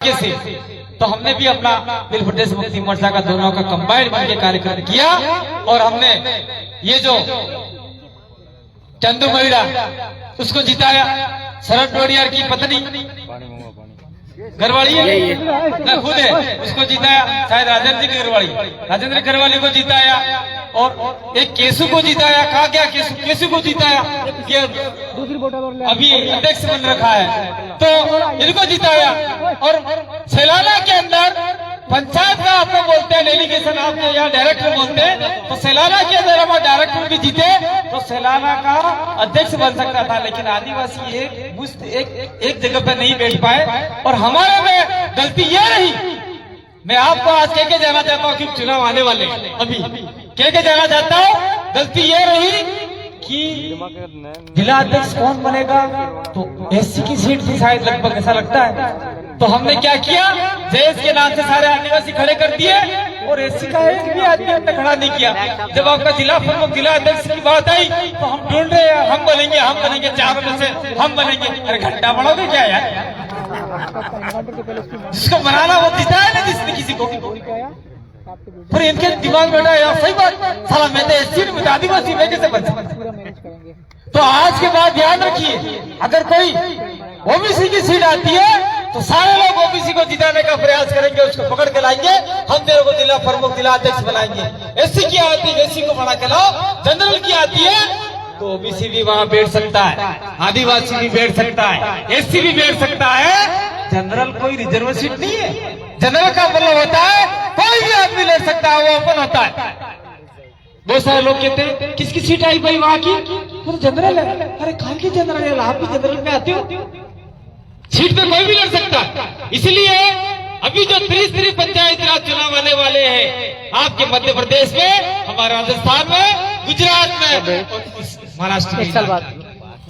से तो हमने भी अपना दिल प्रदेश मुक्ति मोर्चा का दोनों का कंबाइंड मिलकर कार्यक्रम किया और हमने ये जो चंदू मरीड़ा उसको जिताया। शरद डोडियार की पत्नी घरवाली है खुद है उसको जिताया। शायद राजेंद्र की घरवाली राजेंद्र घरवाली को जिताया और एक केसु को जिताया। कहा क्या केसु को जिताया अभी अध्यक्ष बन रखा है तो इनको जिताया। और सैलाना के अंदर पंचायत का आप लोग बोलते हैं डेलीगेशन, आप यहाँ डायरेक्टर बोलते हैं तो सैलाना के अंदर हमारे डायरेक्टर भी जीते तो सैलाना का अध्यक्ष बन सकता था, लेकिन आदिवासी एक जगह पे नहीं बैठ पाए। और हमारे में गलती ये रही, मैं आपको आज कह के जाना चाहता हूँ कि चुनाव आने वाले अभी कह के जाना चाहता हूँ, गलती ये रही कि जिला अध्यक्ष कौन बनेगा तो एससी की सीट थी शायद, लगभग ऐसा लगता है। तो हमने क्या किया, जयेश के नाम से सारे आदिवासी खड़े कर दिए और एससी का एक भी आदमी अब तक खड़ा नहीं किया। जब आपका जिला प्रमुख जिला अध्यक्ष की बात आई तो हम ढूंढ रहे हैं, हम बनेंगे चारों में से हम बनेंगे। अरे घंटा बढ़ोगे क्या यार, जिसको बनाना वो जीता है ना जिसने किसी को। पर इनके दिमाग में यार सही बात, साला मैं तो एससी में आदिवासी में कैसे बन सकता। तो आज के बाद ध्यान रखिए, अगर कोई ओबीसी की सीट आती है तो सारे लोग ओबीसी को जिताने का प्रयास करेंगे, उसको पकड़ के लाएंगे, हम तेरे को जिला प्रमुख जिला अध्यक्ष बनाएंगे। एससी की आती है एससी को बना के लाओ, जनरल की आती है तो ओबीसी भी वहाँ बैठ सकता है, आदिवासी भी बैठ सकता है, एससी भी बैठ सकता है। जनरल कोई रिजर्व सीट नहीं है, जनरल का मतलब होता है कोई भी आदमी ले सकता है, वो ओपन होता है। बहुत सारे लोग कहते हैं किसकी सीट आई भाई वहाँ की, तो जनरल है। अरे कहाँ की जनरल है, आप भी जनरल में आते हो, सीट पे कोई भी लड़ सकता। इसलिए अभी जो त्रिस्तरीय पंचायत राज चुनाव आने वाले हैं आपके मध्य प्रदेश में, हमारे राजस्थान में, गुजरात में, महाराष्ट्र में,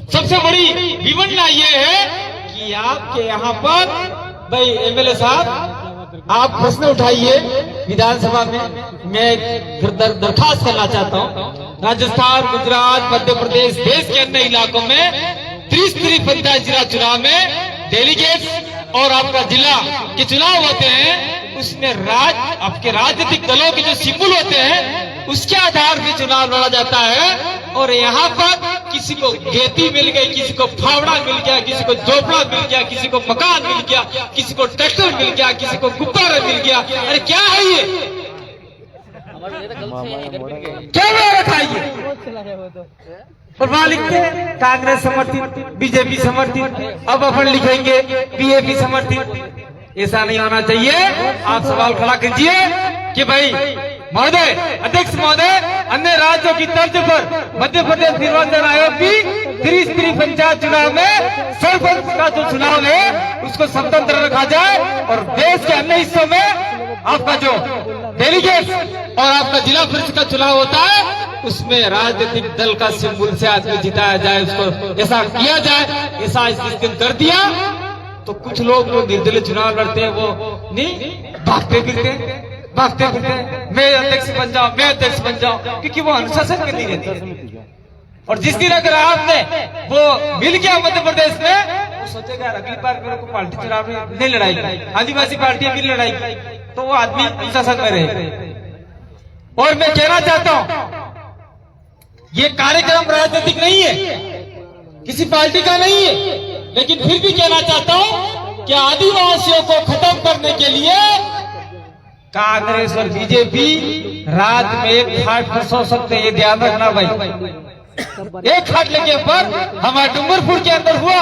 सबसे बड़ी विडंबना ये है कि आपके यहाँ पर भाई एमएलए साहब आप प्रश्न उठाइए विधानसभा में। मैं दरखास्त करना चाहता हूँ, राजस्थान, गुजरात, मध्य प्रदेश, देश के अन्य इलाकों में त्रिस्तरीय पंचायत जिला चुनाव में डेलीगेट्स और आपका जिला के चुनाव होते हैं, उसमें आपके राजनीतिक दलों के जो सिंबल होते हैं उसके आधार पर चुनाव लड़ा जाता है। और यहाँ पर किसी को खेती मिल गई, किसी को फावड़ा मिल गया, किसी को झोपड़ा मिल गया, किसी को मकान मिल गया, किसी को ट्रैक्टर मिल गया, किसी को गुब्बारा मिल गया। अरे क्या है ये, क्या रखा है? और वहां लिखते हैं कांग्रेस समर्थित, बीजेपी समर्थित, अब अपन लिखेंगे बीएपी समर्थित। ऐसा नहीं होना चाहिए। आप सवाल खड़ा कीजिए कि भाई महोदय, अध्यक्ष महोदय, अन्य राज्यों की तर्ज पर मध्य प्रदेश निर्वाचन आयोग भी त्रिस्तरीय पंचायत चुनाव में सरपंच का जो चुनाव है उसको स्वतंत्र रखा जाए और देश के अन्य हिस्सों में आपका जो डेलीगेट और आपका जिला परिषद का चुनाव होता है उसमें राजनीतिक दल का सिंबल से आदमी जिताया जाए, उसको ऐसा किया जाए। ऐसा इस दिन कर दिया तो कुछ लोग जो निर्दलीय चुनाव लड़ते हैं वो नहीं भागते फिरते मैं अध्यक्ष बन जाऊं, मैं अध्यक्ष बन जाऊं, क्योंकि वो अनुशासन के नहीं रहती। और जिस दिन अगर आपने वो मिल गया मध्य प्रदेश में, वो सोचेगा अगली बार मेरे को पार्टी चुनाव में नहीं लड़ाई, आदिवासी पार्टियां भी लड़ाई, तो वो आदमी अनुशासन में रहे। और मैं कहना चाहता हूं ये कार्यक्रम राजनीतिक नहीं है, किसी पार्टी का नहीं है, लेकिन फिर भी कहना चाहता हूं कि आदिवासियों को खत्म करने के लिए कांग्रेस और बीजेपी रात में एक खाट पर सो सकते हैं, ये ध्यान रखना भाई। एक खाट लेके पर हमारे डूंगरपुर के अंदर हुआ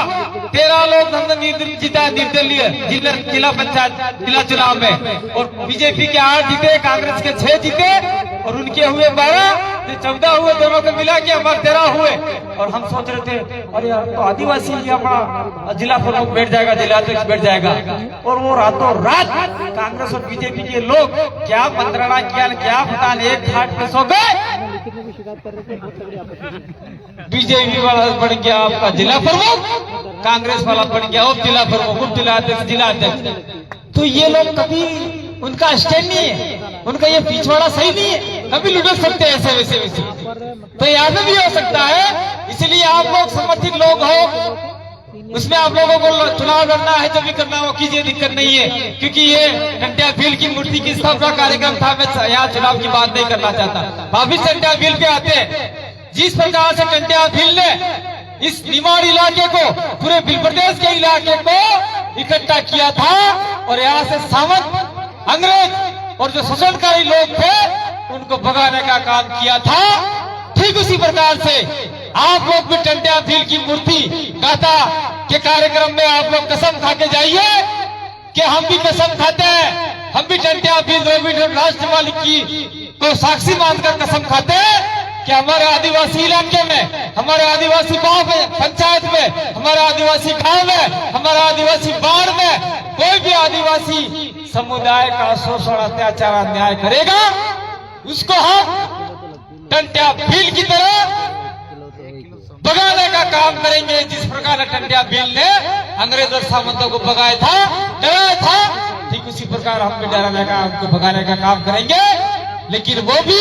13 लोग हमने जीता निर्दलीय जिला पंचायत जिला चुनाव में, और बीजेपी के 8 जीते, कांग्रेस के 6 जीते और उनके हुए 12, 14 हुए, दोनों को मिला के हमारे 13 हुए। और हम सोच रहे थे अरे यार तो आदिवासी अपना जिला प्रमुख बैठ जाएगा, जिला अध्यक्ष बैठ जाएगा। और वो रातों रात कांग्रेस और बीजेपी के लोग क्या मंत्रणा किया, क्या पता नहीं, एक खाट पे सो गए। बीजेपी वाला बन गया आपका जिला प्रमुख, कांग्रेस वाला बन गया उप जिला प्रमुख, उप जिला अध्यक्ष, जिला अध्यक्ष। तो ये लोग कभी उनका स्टैंड नहीं है, उनका ये पिछवाड़ा सही नहीं है, कभी लुढ़क सकते हैं ऐसे वैसे। तो यहाँ पे भी हो सकता है, इसलिए आप लोग समर्थित लोग हो, उसमें आप लोगों को चुनाव लड़ना है, जो भी करना हो कीजिए, दिक्कत नहीं है। क्योंकि ये टंट्या भील की मूर्ति की स्थापना कार्यक्रम था, मैं यहाँ चुनाव की बात नहीं करना चाहता। वापिस टंट्या भील पे आते हैं। जिस प्रकार से टंट्या भील ने इस निमाड़ इलाके को, पूरे भील प्रदेश के इलाके को इकट्ठा किया था और यहाँ से सावंत, अंग्रेज और जो शोषणकारी लोग थे उनको भगाने का काम किया था। ठीक उसी प्रकार से आप लोग भी टंट्या भील की मूर्ति गाथा के कार्यक्रम में आप लोग कसम खा के जाइए कि हम भी कसम खाते हैं, हम भी टंट्या भील द्रविड़ राष्ट्रवादी की को साक्षी मानकर कसम खाते हैं कि हमारे आदिवासी इलाके में, हमारे आदिवासी गांव में, पंचायत में, हमारे आदिवासी गांव में, हमारे आदिवासी बाढ़ में कोई भी आदिवासी समुदाय का शोषण, अत्याचार, अन्याय करेगा, उसको हम टंट्या भील की तरह भगाने का काम करेंगे। जिस प्रकार टंट्या भील ने अंग्रेज और सामंतों को भगाया था, डराया था, ठीक उसी प्रकार हम भी डराने का, उनको भगाने का काम करेंगे। लेकिन वो भी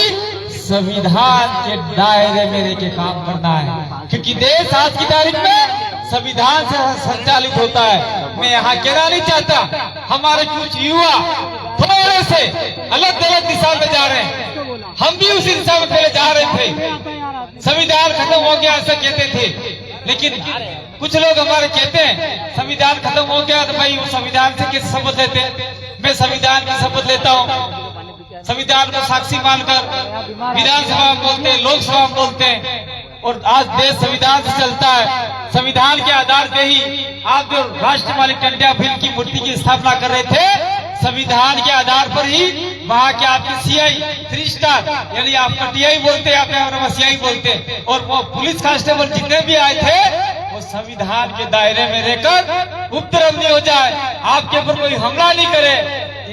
संविधान के दायरे में रह के काम करना है, क्योंकि देश आज की तारीख में संविधान से संचालित होता है। मैं यहाँ कहना नहीं चाहता, हमारे कुछ युवा थोड़े से अलग अलग दिशा में जा रहे हैं, हम भी उसी दिशा में पहले जा रहे थे। संविधान खत्म हो गया ऐसा कहते थे, लेकिन कुछ लोग हमारे कहते हैं संविधान खत्म हो गया तो भाई वो संविधान से किस शपथ लेते हैं। मैं संविधान की शपथ लेता हूँ, संविधान को साक्षी मानकर विधानसभा में बोलते हैं, लोकसभा में बोलते हैं, और आज देश संविधान से चलता है। संविधान के आधार पे ही आप जो राष्ट्रवादी टंट्या भील की मूर्ति की स्थापना कर रहे थे, संविधान के आधार पर ही वहाँ के आपके सीआई 3 स्टार, यानी आपका टीआई बोलते हैं, आपने सीआई बोलते हैं, और वो पुलिस कांस्टेबल जितने भी आए थे वो संविधान के दायरे में रहकर उपद्रव नहीं हो जाए, आपके ऊपर कोई हमला नहीं करे,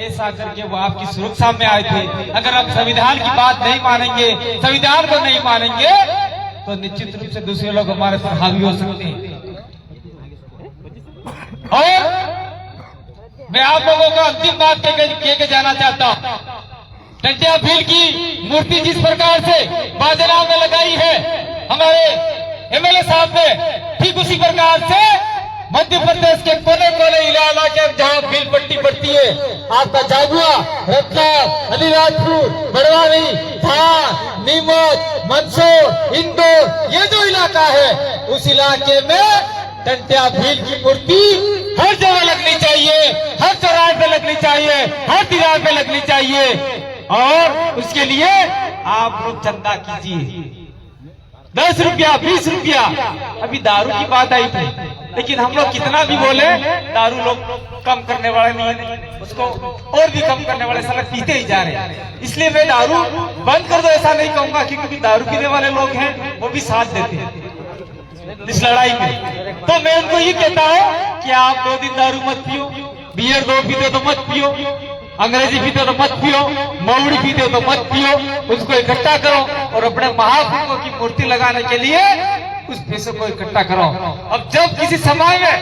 ऐसा करके वो आपकी सुरक्षा में आए थे। अगर हम संविधान की बात नहीं मानेंगे, संविधान को नहीं मानेंगे, तो निश्चित रूप से दूसरे लोग हमारे पर हावी हो सकते हैं। और मैं आप लोगों को अंतिम बात कह के जाना चाहता हूँ, टंट्या भील की मूर्ति जिस प्रकार से बाजना में लगाई है हमारे एमएलए साहब ने, ठीक उसी प्रकार से मध्य प्रदेश के कोने कोने इलाके जहाँ भील पट्टी पड़ती है, आपका झाबुआ, रतलाम, अलीराजपुर, बड़वानी, धार, नीमच, मंदसौर, इंदौर, ये जो इलाका है उस इलाके में टंट्या भील की मूर्ति हर जगह लगनी चाहिए, हर चौराहे पे लगनी चाहिए, हर दीवार पे लगनी चाहिए। और उसके लिए आप लोग चंदा कीजिए, 10 रुपया, 20 रुपया। अभी दारू की बात आई थी, लेकिन हम लोग कितना भी बोले, दारू लोग कम करने वाले नहीं, उसको और भी कम करने वाले साला पीते ही जा रहे हैं। इसलिए मैं दारू बंद कर दो ऐसा नहीं कहूंगा, क्योंकि दारू पीने वाले लोग हैं वो भी साथ देते हैं इस लड़ाई में। तो मैं उनको ये कहता हूँ कि आप 2 दिन दारू मत पियो, बियर 2 पीते तो मत पियो, अंग्रेजी पीते तो मत पियो, मौड़ी पीते तो मत पियो, उसको इकट्ठा करो और अपने महापुरुषों की मूर्ति लगाने के लिए उस पैसे को इकट्ठा करो। अब जब किसी समाज में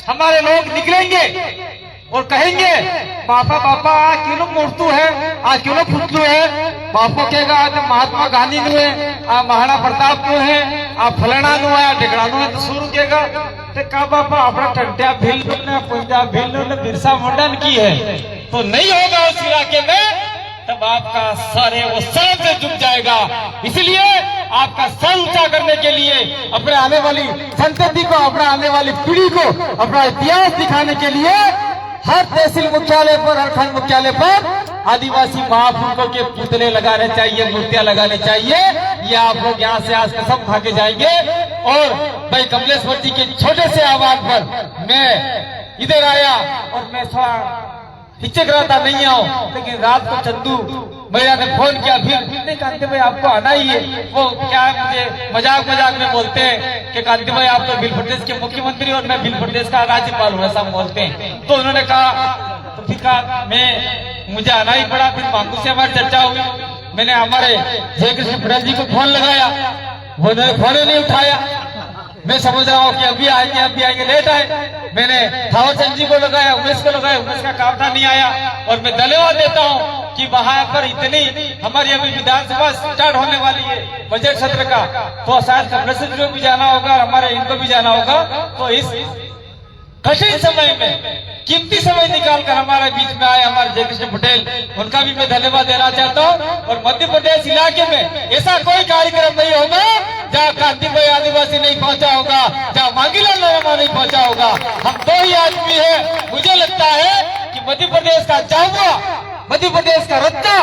हमारे लोग निकलेंगे और कहेंगे पापा पापा आ क्यों मूर्तु है, आ क्यों पुतलू है, बापो कहेगा आज महात्मा गांधी नु है, आ महाराणा प्रताप नु है, आ फलाना नु है, आ ढेकड़ा नु है, तो शुरू कहेगा तो का बापा अपना टंट्या भील ने, पंजाब भील ने बिरसा मुंडा की है, तो नहीं होगा उस इलाके में, तब आपका सर है वो सर से झुक जाएगा। इसलिए आपका सर ऊंचा करने के लिए, अपने आने वाली संतति को, अपना आने वाली पीढ़ी को अपना इतिहास दिखाने के लिए हर तहसील मुख्यालय पर, हर खंड मुख्यालय पर आदिवासी महापुरुषों के पुतले लगाने चाहिए, मूर्तियां लगाने चाहिए। ये आप लोग यहाँ से आज कसम खा के जाएंगे। और भाई कमलेश्वर जी के छोटे से आह्वान पर मैं इधर आया और मैं थोड़ा हिचक रहा था, नहीं आओ, लेकिन रात को चंदू भैया ने फोन किया, फिर नहीं कांति भाई आपको आना ही है। वो क्या मुझे मजाक में बोलते हैं कि कांति भाई आप तो भील प्रदेश के मुख्यमंत्री और मैं भील प्रदेश का राज्यपाल हूँ, ऐसा बोलते हैं। तो उन्होंने कहा, तो फिर कहा मैं मुझे आना ही पड़ा। फिर मांगू से हमारी चर्चा हुई, मैंने हमारे जय कृष्ण पटेल जी को फोन लगाया, उन्होंने फोन नहीं उठाया। मैं समझ रहा हूँ कि अभी आएंगे, लेट आए। मैंने थावर चंद जी को लगाया, उमेश को लगाया, उमेश का काम था नहीं आया। और मैं धन्यवाद देता हूँ कि वहां पर इतनी हमारी अभी विधानसभा स्टार्ट होने वाली है बजट सत्र का, तो शायद कमलेश्वर जी को भी जाना होगा और हमारे इनको भी जाना होगा। तो इस कठिन समय में कीमती समय निकाल कर हमारे बीच में आए हमारे जयकृष्ण पटेल, उनका भी मैं धन्यवाद देना चाहता हूँ। और मध्य प्रदेश इलाके में ऐसा कोई कार्यक्रम नहीं होगा जहाँ कांति भाई आदिवासी नहीं पहुंचा होगा, जहाँ मांगीलाल नरमा नहीं पहुंचा होगा। हम दो ही आदमी है। मुझे लगता है कि मध्य प्रदेश का जाहुआ, मध्य प्रदेश का रत्ता,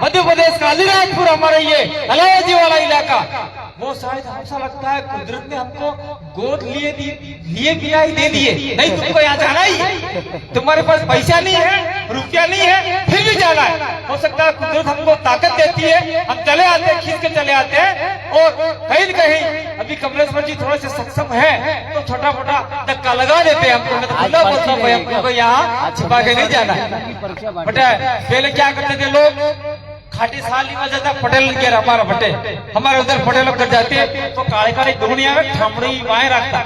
मध्य प्रदेश का अलीराजपुर, हमारा ये अलाहाबादी वाला इलाका, वो शायद हमसा लगता है कुदरत ने हमको गोद लिए बिना ही दे दिए। नहीं तुमको यहाँ जाना ही है, तुम्हारे पास पैसा नहीं है, रुपया नहीं है, फिर भी जाना है। हो सकता है कुदरत हमको ताकत देती है, हम चले आते हैं, खींच के चले आते हैं। और कहीं न कहीं अभी कमलेश्वर जी थोड़े से सक्षम है तो छोटा मोटा धक्का लगा देते हैं हमको। मैं तो खुला बोलता हूँ भाई, हमको यहाँ छिपा के नहीं जाना है। बेटा पहले क्या करते थे लोग, खाटी साली में जाता पटेल के हमारा बटे, हमारे उधर पटेल लोग कर जाते तो काले काले दुनिया में ठमड़ी माए रखता।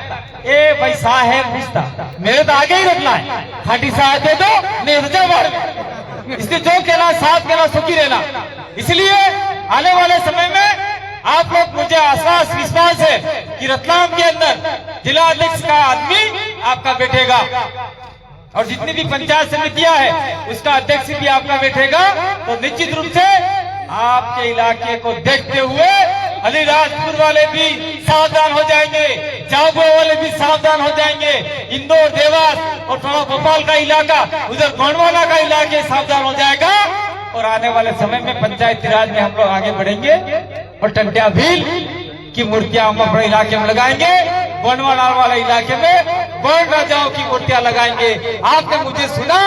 ए भाई सा है पूछता, मेरे तो आगे ही रखना है, खाटी सा दे दो नहीं तो जा बाहर में। इसलिए जो कहना साथ कहना सुखी रहना। इसलिए आने वाले समय में आप लोग, मुझे आश्वास विश्वास है कि रतलाम के अंदर जिला अध्यक्ष का आदमी आपका बैठेगा और जितनी भी पंचायत समितियां है उसका अध्यक्ष भी आपका बैठेगा। तो निश्चित रूप से आपके इलाके को देखते हुए अलीराजपुर वाले भी सावधान हो जाएंगे, झाबुआ वाले भी सावधान हो जाएंगे, इंदौर, देवास और थोड़ा भोपाल का इलाका, उधर गोंडवाना का इलाके सावधान हो जाएगा। और आने वाले समय में पंचायती राज में हम लोग आगे बढ़ेंगे और टंटिया भील की मूर्तियां हम अपने इलाके में लगाएंगे, गोंडवाना वाले इलाके में गोंड राजाओं की मूर्तियां लगाएंगे। आपने मुझे सुना,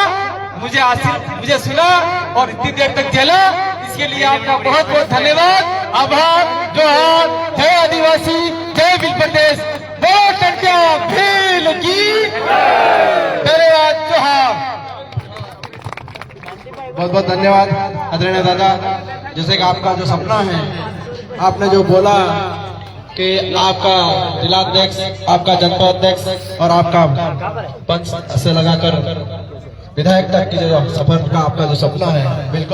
मुझे सुना और इतनी देर तक झेला, इसके लिए आपका बहुत बहुत धन्यवाद, आभार, जोहार, जय आदिवासी, जय भील प्रदेश, बोलो टंटिया भील की धन्यवाद, जोहार। बहुत बहुत धन्यवाद आदरणीय दादा। जैसे कि आपका जो सपना है, आपने जो बोला कि आपका जिलाध्यक्ष, आपका जनपद अध्यक्ष और आपका पंच से लगाकर विधायक तक की जो सफर का आपका जो सपना है, बिल्कुल